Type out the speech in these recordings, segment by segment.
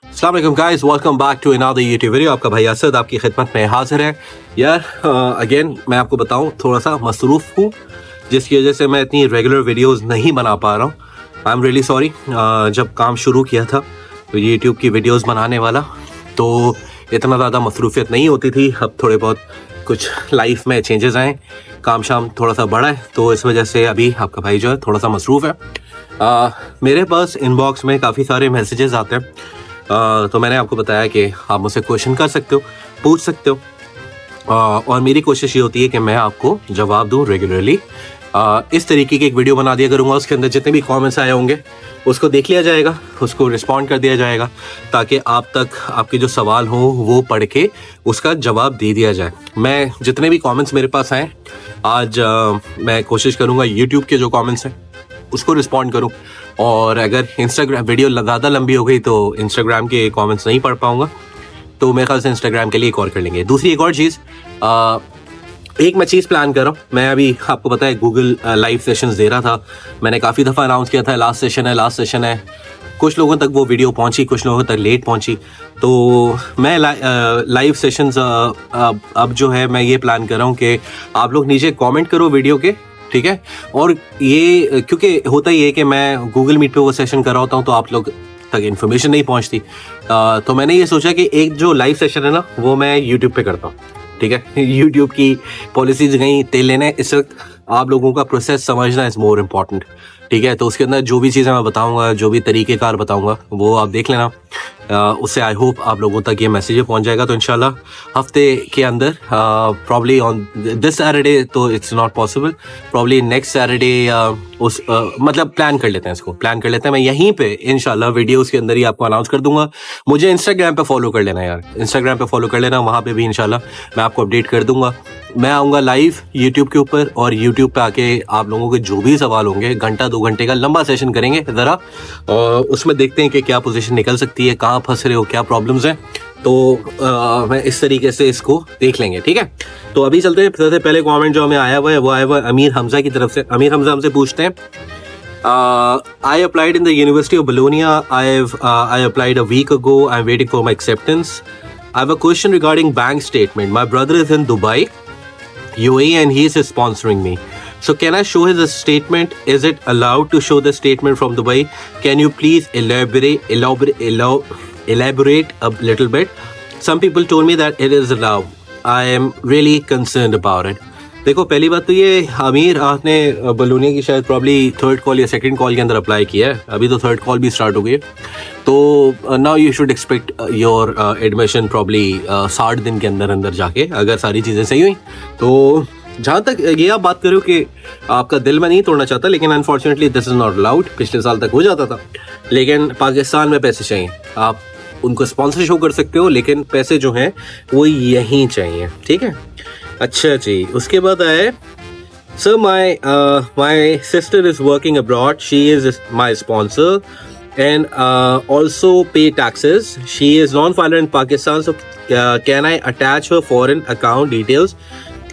अस्सलाम वालेकुम guys, welcome back to another YouTube video. आपका भाई असद आपकी खिदमत में हाजिर है। यार अगेन मैं आपको बताऊं, थोड़ा सा मसरूफ़ हूँ जिसकी वजह से मैं इतनी रेगुलर वीडियोस नहीं बना पा रहा हूँ। I am really sorry. जब काम शुरू किया था यूट्यूब की वीडियोस बनाने वाला तो इतना ज़्यादा मसरूफियत नहीं होती थी। अब थोड़े बहुत कुछ लाइफ में चेंजेस आए, काम शाम थोड़ा सा बढ़ा है, तो इस वजह से अभी आपका भाई जो है थोड़ा सा मसरूफ़ है। मेरे पास इनबॉक्स में काफ़ी सारे मैसेजेस आते हैं, तो मैंने आपको बताया कि आप मुझसे क्वेश्चन कर सकते हो, पूछ सकते हो, और मेरी कोशिश ये होती है कि मैं आपको जवाब दूं रेगुलरली। इस तरीके की एक वीडियो बना दिया करूँगा, उसके अंदर जितने भी कमेंट्स आए होंगे उसको देख लिया जाएगा, उसको रिस्पॉन्ड कर दिया जाएगा, ताकि आप तक आपके जो सवाल हो वो पढ़ के उसका जवाब दे दिया जाए। मैं जितने भी कमेंट्स मेरे पास आए आज मैं कोशिश करूँगा यूट्यूब के जो कमेंट्स हैं उसको रिस्पॉन्ड करूं, और अगर इंस्टाग्राम वीडियो ज़्यादा लंबी हो गई तो इंस्टाग्राम के कमेंट्स नहीं पढ़ पाऊंगा, तो मेरे ख्याल से इंस्टाग्राम के लिए एक और कर लेंगे। दूसरी एक और चीज़, एक मैं चीज़ प्लान कर रहा हूँ। मैं अभी आपको पता है गूगल लाइव सेशंस दे रहा था, मैंने काफ़ी दफ़ा अनाउंस किया था लास्ट सेशन है। कुछ लोगों तक वो वीडियो पहुंची, कुछ लोगों तक लेट पहुंची, तो मैं लाइव सेशंस अब जो है मैं ये प्लान कर रहा हूँ कि आप लोग नीचे कमेंट करो वीडियो के, ठीक है। और ये क्योंकि होता ही है कि मैं गूगल मीट पे वो सेशन कर रहा होता हूँ तो आप लोग तक इन्फॉर्मेशन नहीं पहुँचती, तो मैंने ये सोचा कि एक जो लाइव सेशन है ना वो मैं यूट्यूब पे करता हूँ, ठीक है। यूट्यूब की पॉलिसीज कहीं तेल लेने, इस वक्त आप लोगों का प्रोसेस समझना इज़ मोर इम्पॉर्टेंट, ठीक है। तो उसके अंदर जो भी चीज़ें मैं बताऊंगा, जो भी तरीक़ेकार बताऊंगा वो आप देख लेना, उससे आई होप आप लोगों तक ये मैसेज पहुंच जाएगा। तो इंशाल्लाह हफ्ते के अंदर, प्रॉब्ली ऑन दिस सैटरडे तो it's not possible, probably next Saturday मतलब प्लान कर लेते हैं मैं यहीं पे इंशाल्लाह वीडियोस के अंदर ही आपको अनाउंस कर दूंगा। मुझे इंस्टाग्राम पे फॉलो कर लेना यार, इंस्टाग्राम पे फॉलो कर लेना, वहाँ पे भी इंशाल्लाह मैं आपको अपडेट कर दूंगा। मैं आऊँगा लाइव यूट्यूब के ऊपर, और यूट्यूब पे आके आप लोगों के जो भी सवाल होंगे, घंटा 2 घंटे का लंबा सेशन करेंगे ज़रा, और उसमें देखते हैं कि क्या पोजीशन निकल सकती है, कहाँ फंस रहे हो, क्या प्रॉब्लम्स हैं, तो मैं इस तरीके से इसको देख लेंगे, ठीक है। तो अभी चलते हैं। सबसे पहले कमेंट जो हमें आया हुआ है वो आया हुआ है अमीर हमजा की तरफ से। अमीर हमजा हमसे पूछते हैं, I applied in the University of Bologna. I applied a week ago. I'm waiting for my acceptance. I have a question regarding bank statement. My brother is in Dubai, UAE, and he is sponsoring me. So can I show his statement? Is it allowed to show the statement from Dubai? Can you please elaborate a little bit? Some people told me that it is allowed. I am really concerned about it. देखो, पहली बात तो ये अमीर, आपने बलूनी की शायद probably third call या सेकंड कॉल के अंदर अप्लाई किया है, अभी तो थर्ड कॉल भी स्टार्ट हो गई है, तो now you should expect your admission probably 60 दिन के अंदर अंदर जाके, अगर सारी चीज़ें सही हुई। तो जहाँ तक ये आप बात करो कि आपका दिल मैं नहीं तोड़ना चाहता, लेकिन unfortunately this is not allowed. पिछले साल तक हो जाता था, लेकिन पाकिस्तान में पैसे चाहिए। आप उनको स्पॉन्सर शो कर सकते हो, लेकिन पैसे जो हैं वो यहीं चाहिए, ठीक है। अच्छा जी, उसके बाद आए, sir my sister is working abroad, she is my sponsor and also pay taxes. She is non-filer in Pakistan, so can I attach her foreign account details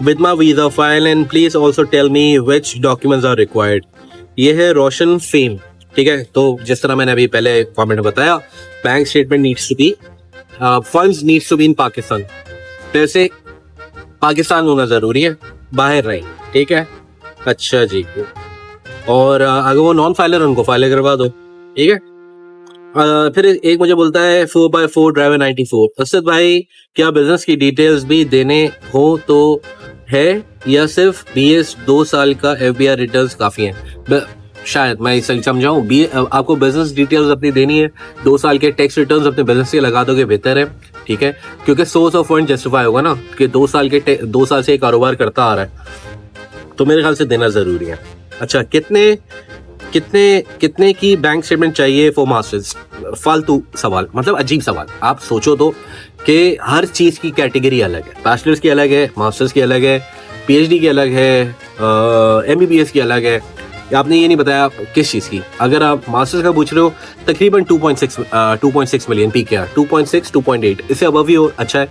with my visa file, and please also tell me which documents are required. ये है रोशन fame, ठीक है। तो जिस तरह मैंने अभी पहले कमेंट में बताया, bank statement needs to be, funds needs to be in Pakistan, पैसे पाकिस्तान होना ज़रूरी है, बाहर नहीं, ठीक है। अच्छा जी, और अगर वो नॉन फाइलर, उनको फाइल करवा दो, ठीक है। फिर एक मुझे बोलता है 4x4 ड्राइवर 94, असद भाई क्या बिजनेस की डिटेल्स भी देने हो तो है, या सिर्फ BS 2 साल का FBI रिटर्न्स काफ़ी हैं? शायद मैं सही समझाऊँ, आपको बिजनेस डिटेल्स अपनी देनी है, 2 साल के टैक्स रिटर्न्स अपने बिजनेस के लगा दोगे बेहतर है, ठीक है, क्योंकि सोर्स ऑफ फंड जस्टिफाई होगा ना कि 2 साल से कारोबार करता आ रहा है, तो मेरे ख्याल से देना ज़रूरी है। अच्छा, कितने की बैंक स्टेटमेंट चाहिए फॉर मास्टर्स? फालतू सवाल, मतलब अजीब सवाल। आप सोचो तो कि हर चीज़ की कैटेगरी अलग है, बैचलर्स की अलग है, मास्टर्स की अलग है, PhD की अलग है, MBBS की अलग है। आपने ये नहीं बताया किस चीज़ की। अगर आप मास्टर्स का पूछ रहे हो, तकरीबन 2.6 मिलियन पी क्या, 2.6 2.8 इससे अबव ही हो, अच्छा है।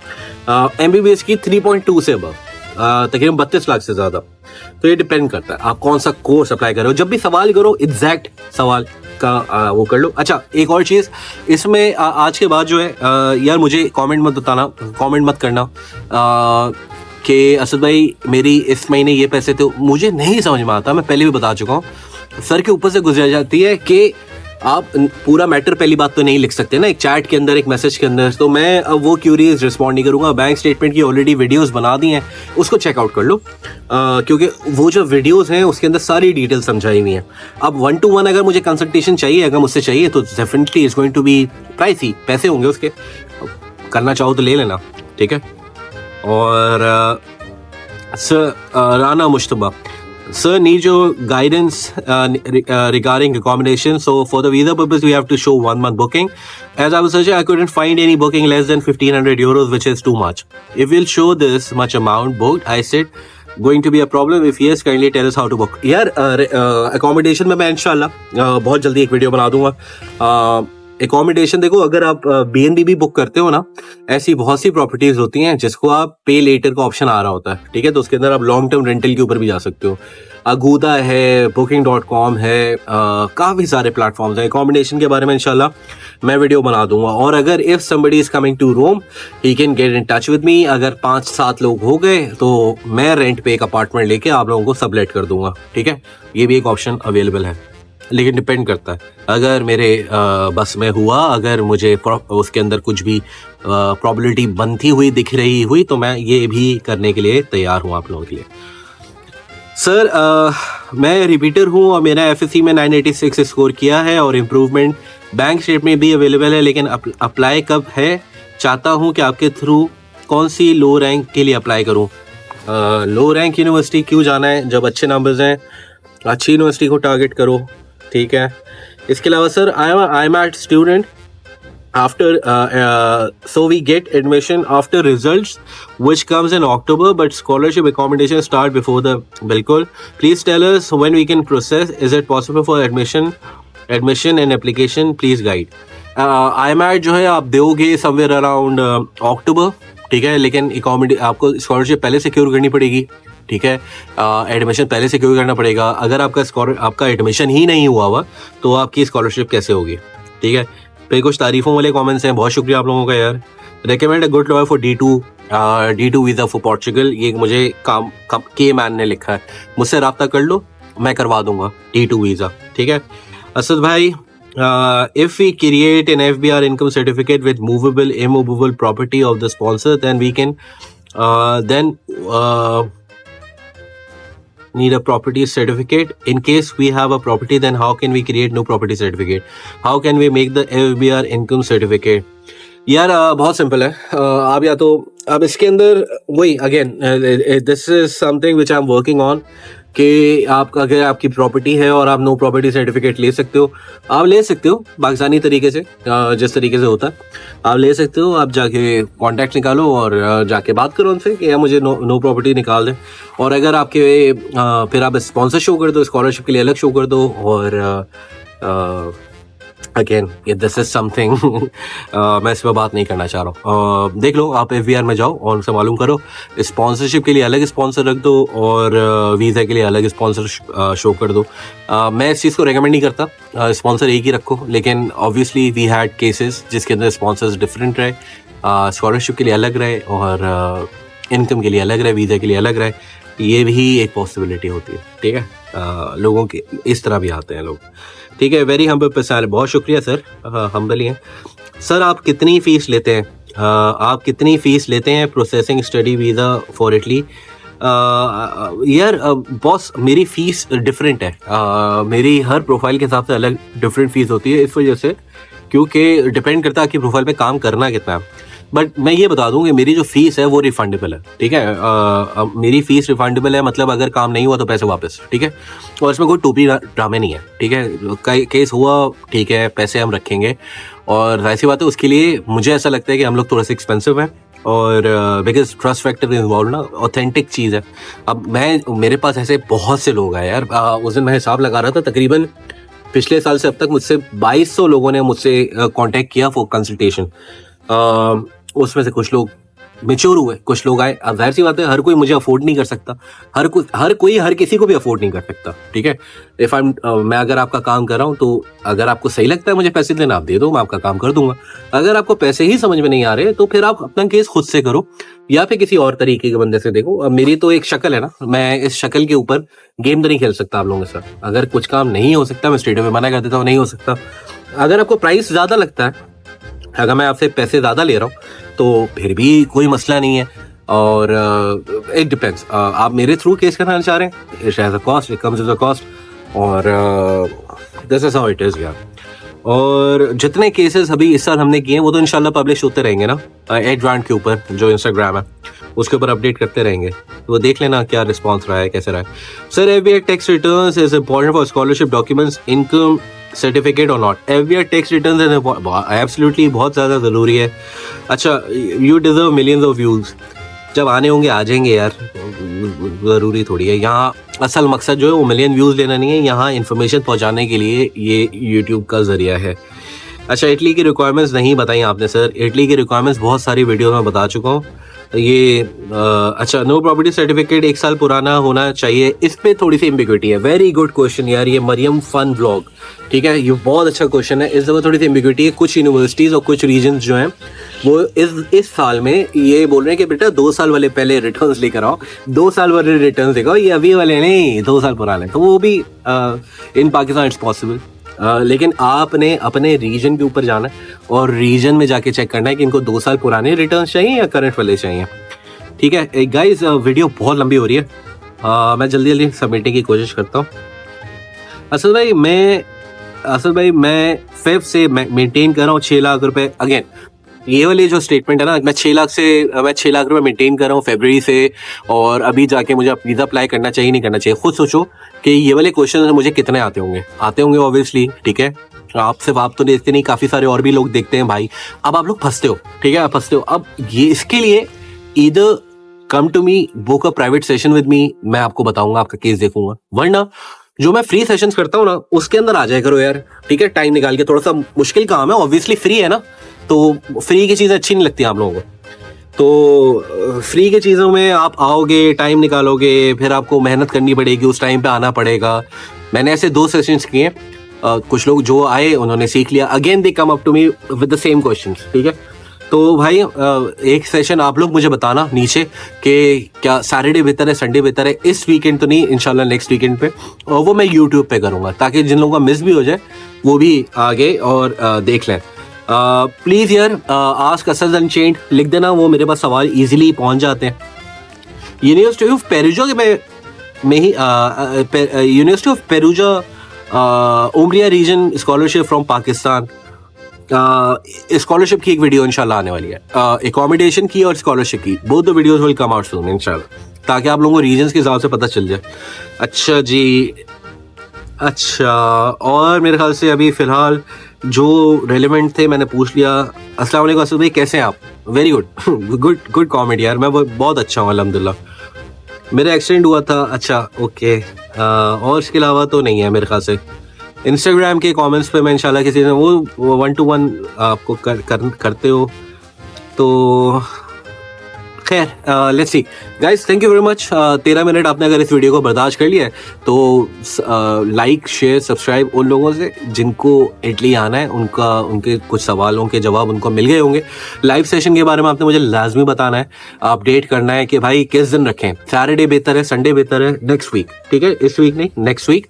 MBBS की 3.2 से अबव, तकरीबन 32 लाख से ज़्यादा। तो ये डिपेंड करता है आप कौन सा कोर्स अप्लाई कर रहे हो। जब भी सवाल करो एग्जैक्ट सवाल का वो कर लो। अच्छा, एक और चीज़ इसमें आज के बाद जो है यार मुझे कमेंट मत बताना, कमेंट मत करना कि असद भाई मेरी इस महीने ये पैसे थे, मुझे नहीं समझ में आता। मैं पहले भी बता चुका हूँ, सर के ऊपर से गुजर जाती है कि आप पूरा मैटर पहली बात तो नहीं लिख सकते ना एक चैट के अंदर, एक मैसेज के अंदर। तो मैं अब वो क्यूरीज रिस्पॉन्ड नहीं करूंगा। बैंक स्टेटमेंट की ऑलरेडी वीडियोस बना दी हैं, उसको चेकआउट कर लो क्योंकि वो जो वीडियोस हैं उसके अंदर सारी डिटेल समझाई हुई हैं। अब 1-to-1 अगर मुझे कंसल्टेशन चाहिए, अगर मुझसे चाहिए तो definitely is going to be pricey, पैसे होंगे उसके, करना चाहो तो ले लेना, ठीक है। और sir Rana Mushtaba, sir need your guidance regarding accommodation. So for the visa purpose we have to show 1 month booking. As I was searching, I couldn't find any booking less than 1500 euros, which is too much. If we'll show this much amount booked, I said going to be a problem? If yes, kindly tell us how to book. यार accommodation में मैं इंशाल्लाह बहुत जल्दी एक video बना दूंगा। Accommodation देखो, अगर आप BNB भी बुक करते हो ना, ऐसी बहुत सी प्रॉपर्टीज होती हैं जिसको आप पे लेटर का ऑप्शन आ रहा होता है, ठीक है। तो उसके अंदर आप लॉन्ग टर्म रेंटल के ऊपर भी जा सकते हो। अगूदा है, booking.com है, काफ़ी सारे प्लेटफॉर्म्स हैं। एकोमोडेशन के बारे में इंशाल्लाह मैं वीडियो बना दूंगा। और अगर if somebody is coming to Rome, he can get in touch with me. अगर 5-7 लोग हो गए तो मैं रेंट पे एक अपार्टमेंट लेके आप लोगों को सबलेट कर दूंगा, ठीक है। ये भी एक ऑप्शन अवेलेबल है, लेकिन डिपेंड करता है। अगर मेरे बस में हुआ, अगर मुझे उसके अंदर कुछ भी प्रॉबिलिटी बनती हुई दिख रही हुई, तो मैं ये भी करने के लिए तैयार हूँ आप लोगों के लिए। सर मैं रिपीटर हूँ और मेरा FSC में 986 स्कोर किया है और इम्प्रूवमेंट बैंक स्टेट में भी अवेलेबल है, लेकिन अप्लाई कब है? चाहता हूँ कि आपके थ्रू कौन सी लो रैंक के लिए अप्लाई करूँ? लो रैंक यूनिवर्सिटी क्यों जाना है जब अच्छे नंबर्स हैं? अच्छी यूनिवर्सिटी को टारगेट करो, ठीक है। इसके अलावा sir I am at student after so we get admission after results which comes in October, but scholarship accommodation start before the बिल्कुल। Please tell us when we can process, is it possible for admission and application, please guide। IMAT जो है आप दोगे somewhere around October, ठीक है, लेकिन आपको scholarship पहले सिक्योर करनी पड़ेगी, ठीक है। एडमिशन पहले सिक्योर करना पड़ेगा। अगर आपका एडमिशन ही नहीं हुआ हुआ तो आपकी स्कॉलरशिप कैसे होगी, ठीक है। फिर कुछ तारीफों वाले कमेंट्स हैं, बहुत शुक्रिया आप लोगों का यार। Recommend a good lawyer for D2 visa for Portugal, ये मुझे के मैन ने लिखा है, मुझसे रब्ता कर लो, मैं करवा दूंगा D2 वीज़ा, ठीक है। असद भाई, if we create an FBR income certificate with movable, immovable property of the sponsor, then we can need a property certificate. In case we have a property, then how can we create new property certificate? How can we make the FBR income certificate? यार बहुत simple है। आप या तो अब इसके अंदर वही again this is something which I am working on कि आपका अगर आपकी प्रॉपर्टी है और आप नो प्रॉपर्टी सर्टिफिकेट ले सकते हो, आप ले सकते हो पाकिस्तानी तरीके से, जिस तरीके से होता है आप ले सकते हो। आप जाके कॉन्टैक्ट निकालो और जाके बात करो उनसे कि यार मुझे नो प्रॉपर्टी निकाल दें। और अगर आपके फिर आप स्पॉन्सर शो कर दो, स्कॉलरशिप के लिए अलग शो कर दो। और अगेन दिस इज समथिंग मैं इस पर बात नहीं करना चाह रहा हूँ। देख लो, आप FBR में जाओ और उनसे मालूम करो, स्पॉन्सरशिप के लिए अलग स्पॉन्सर रख दो और वीज़ा के लिए अलग स्पॉन्सर शो कर दो। मैं इस चीज़ को रेकमेंड नहीं करता, स्पॉन्सर एक ही रखो, लेकिन ऑब्वियसली वी हैड केसेस जिसके अंदर स्पॉन्सर्स डिफरेंट रहे, स्कॉलरशिप के लिए अलग रहे और इनकम के लिए अलग रहे, वीज़ा के लिए अलग रहे। ये भी एक पॉसिबिलिटी होती है, ठीक है। लोगों के इस तरह भी आते हैं लोग, ठीक है। वेरी हम्बल पर्सन, बहुत शुक्रिया सर, हम्बल ही हैं सर। आप कितनी फ़ीस लेते हैं? आप कितनी फ़ीस लेते हैं processing study visa for Italy? यार बॉस, मेरी फ़ीस डिफरेंट है, मेरी हर प्रोफाइल के हिसाब से अलग डिफरेंट फ़ीस होती है, इस वजह से क्योंकि डिपेंड करता है कि प्रोफाइल पे काम करना कितना है। बट मैं ये बता दूं कि मेरी जो फीस है वो रिफंडेबल है, ठीक है। मेरी फीस रिफंडेबल है, मतलब अगर काम नहीं हुआ तो पैसे वापस, ठीक है। और इसमें कोई टोपी ड्रामे नहीं है, ठीक है। केस हुआ, ठीक है, पैसे हम रखेंगे। और ऐसी बात है, उसके लिए मुझे ऐसा लगता है कि हम लोग थोड़ा सा एक्सपेंसिव हैं और बिकॉज ट्रस्ट फैक्टर इन्वॉल्व ना, ऑथेंटिक चीज़ है। अब मेरे पास ऐसे बहुत से लोग हैं यार, उस दिन मैं हिसाब लगा रहा था, तकरीबन पिछले साल से अब तक मुझसे 2200 लोगों ने मुझसे कॉन्टेक्ट किया फॉर कंसल्टेशन। उसमें से कुछ लोग मेच्योर हुए, कुछ लोग आए। अब जाहिर सी बात है हर कोई मुझे अफोर्ड नहीं कर सकता, हर किसी को भी अफोर्ड नहीं कर सकता, ठीक है। इफ आई मैं अगर आपका काम कर रहा हूँ तो अगर आपको सही लगता है मुझे पैसे देना, आप दे दो, मैं आपका काम कर दूंगा। अगर आपको पैसे ही समझ में नहीं आ रहे तो फिर आप अपना केस खुद से करो या फिर किसी और तरीके के बंदे से देखो। अब मेरी तो एक शक्ल है ना, मैं इस शक्ल के ऊपर गेम तो नहीं खेल सकता आप लोगों के साथ। अगर कुछ काम नहीं हो सकता मैं स्ट्रेट अवे मना कर देता हूँ, नहीं हो सकता। अगर आपको प्राइस ज्यादा लगता है, अगर मैं आपसे पैसे ज्यादा ले रहा हूँ तो फिर भी कोई मसला नहीं है। और इट डिपेंड्स, आप मेरे थ्रू केस कराना चाह रहे हैं, it has a cost, it comes with a cost, और this is how it is यार। और जितने केसेस अभी इस साल हमने किए वो तो इंशाल्लाह पब्लिश होते रहेंगे ना, एड ग्रांट के ऊपर जो इंस्टाग्राम है उसके ऊपर अपडेट करते रहेंगे, तो वो देख लेना क्या रिस्पॉन्स रहा है, कैसे रहा है। Sir FBI tax returns is important for scholarship documents, income certificate और not. FBI tax returns absolutely बहुत ज़्यादा ज़रूरी है। अच्छा, you deserve millions of views, जब आने होंगे आ जाएंगे यार, ज़रूरी थोड़ी है। यहाँ असल मकसद जो है वो मिलियन व्यूज़ लेना नहीं है, यहाँ इन्फॉर्मेशन पहुँचाने के लिए ये यूट्यूब का ज़रिया है। अच्छा, इटली की रिक्वायरमेंट्स नहीं बताई आपने सर, इटली की रिक्वायरमेंट्स बहुत सारी वीडियो में बता चुका हूँ। ये अच्छा, नो प्रॉपर्टी सर्टिफिकेट 1 साल पुराना होना चाहिए, इस पे थोड़ी सी एम्बिग्विटी है। वेरी गुड क्वेश्चन यार, ये मरियम फन व्लॉग, ठीक है, ये बहुत अच्छा क्वेश्चन है। इस दफ़ा थोड़ी सी एम्बिग्विटी है, कुछ यूनिवर्सिटीज़ और कुछ रीजन्स जो हैं वो इस साल में ये बोल रहे हैं कि बेटा 2 साल वाले पहले रिटर्न्स लेकर आओ, 2 साल वाले रिटर्न्स लेकर आओ, ये अभी वाले नहीं 2 साल पुराने। तो वो भी इन पाकिस्तान इट्स पॉसिबल, लेकिन आपने अपने रीजन के ऊपर जाना है और रीजन में जाके चेक करना है कि इनको 2 साल पुराने रिटर्न चाहिए या करंट वाले चाहिए, ठीक है। गाइस वीडियो बहुत लंबी हो रही है, मैं जल्दी जल्दी सबमिटने की कोशिश करता हूँ। असल भाई मैं फेब से मेंटेन कर रहा हूँ 6 लाख रुपए। अगेन ये वाली जो स्टेटमेंट है ना, मैं 6 लाख रुपए मेंटेन कर रहा हूँ फरवरी से, और अभी जाके मुझे वीज़ा अप्लाई करना चाहिए नहीं करना चाहिए। खुद सोचो कि ये वाले क्वेश्चन मुझे कितने आते होंगे ऑब्वियसली, ठीक है। आप सिर्फ आप तो देखते नहीं, काफ़ी सारे और भी लोग देखते हैं भाई। अब आप लोग फंसते हो, ठीक है, आप फंसते हो। अब ये इसके लिए either come to me, book a private session with me, मैं आपको बताऊंगा, आपका केस देखूंगा, वरना जो मैं फ्री सेशंस करता हूँ ना उसके अंदर आ जाया करो यार, ठीक है, टाइम निकाल के। थोड़ा सा मुश्किल काम है, ऑब्वियसली फ्री है ना, तो फ्री की चीज़ें अच्छी नहीं लगती आप लोगों को, तो फ्री की चीज़ों में आप आओगे, टाइम निकालोगे, फिर आपको मेहनत करनी पड़ेगी, उस टाइम पे आना पड़ेगा। मैंने ऐसे 2 सेशंस किए, कुछ लोग जो आए उन्होंने सीख लिया, again they come up to me with the same questions, ठीक है। तो भाई एक सेशन आप लोग मुझे बताना नीचे कि क्या सैटरडे बेहतर है, संडे बेहतर है, इस वीकेंड तो नहीं, इंशाल्लाह नेक्स्ट वीकेंड पे, और वो मैं यूट्यूब पे करूँगा, ताकि जिन लोगों का मिस भी हो जाए वो भी आगे और देख लें। प्लीज़ यार आस्क असद अनचेंड लिख देना, वो मेरे पास सवाल इजीली पहुंच जाते हैं। यूनिवर्सिटी ऑफ पेरूजा में ही university of Perugia Umbria region scholarship from Pakistan, scholarship की एक वीडियो इंशाल्लाह आने वाली है, एकोमोडेशन की और स्कॉलरशिप की, both the videos will come out soon इंशाल्लाह, ताकि आप लोगों को रीजन्स के हिसाब से पता चल जाए। अच्छा जी, अच्छा, और मेरे ख्याल से अभी फ़िलहाल जो रेलिवेंट थे मैंने पूछ लिया। अस्सलाम वालेकुम असद भाई, कैसे हैं आप? वेरी गुड गुड कॉमेडी यार, मैं बहुत अच्छा हूँ अल्हम्दुलिल्लाह। मेरा एक्सीडेंट हुआ था, अच्छा ओके, और इसके अलावा तो नहीं है मेरे ख्याल से। इंस्टाग्राम के कमेंट्स पे मैं इंशाल्लाह किसी दिन वो 1-to-1 आपको करते हो तो खैर, let's see guys, thank you very much. 13 minute आपने अगर इस वीडियो को बर्दाश्त कर लिया है तो लाइक शेयर सब्सक्राइब उन लोगों से जिनको इटली आना है, उनके कुछ सवालों के जवाब उनको मिल गए होंगे। लाइव सेशन के बारे में आपने मुझे लाजमी बताना है, अपडेट करना है कि भाई किस दिन रखें, सैटरडे बेहतर है, संडे बेहतर है, नेक्स्ट वीक, ठीक है, इस वीक नहीं नेक्स्ट वीक।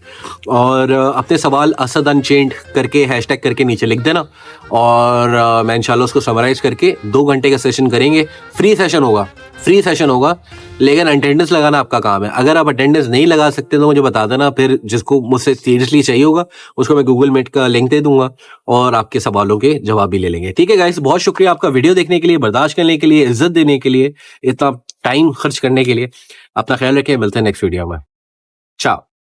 और अपने सवाल असद अनचेंड करके हैशटैग करके नीचे लिख देना, और मैं इंशाल्लाह उसको समराइज करके 2 घंटे का सेशन करेंगे। फ्री सेशन होगा, लेकिन अटेंडेंस लगाना आपका काम है। अगर आप अटेंडेंस नहीं लगा सकते तो मुझे बता देना, फिर जिसको मुझसे सीरियसली चाहिए होगा उसको मैं गूगल मीट का लिंक दे दूंगा और आपके सवालों के जवाब भी ले लेंगे, ठीक है गाइस। बहुत शुक्रिया आपका वीडियो देखने के लिए, बर्दाश्त करने के लिए, इज्जत देने के लिए, इतना टाइम खर्च करने के लिए। अपना ख्याल रखें, मिलते हैं नेक्स्ट वीडियो में, चाओ।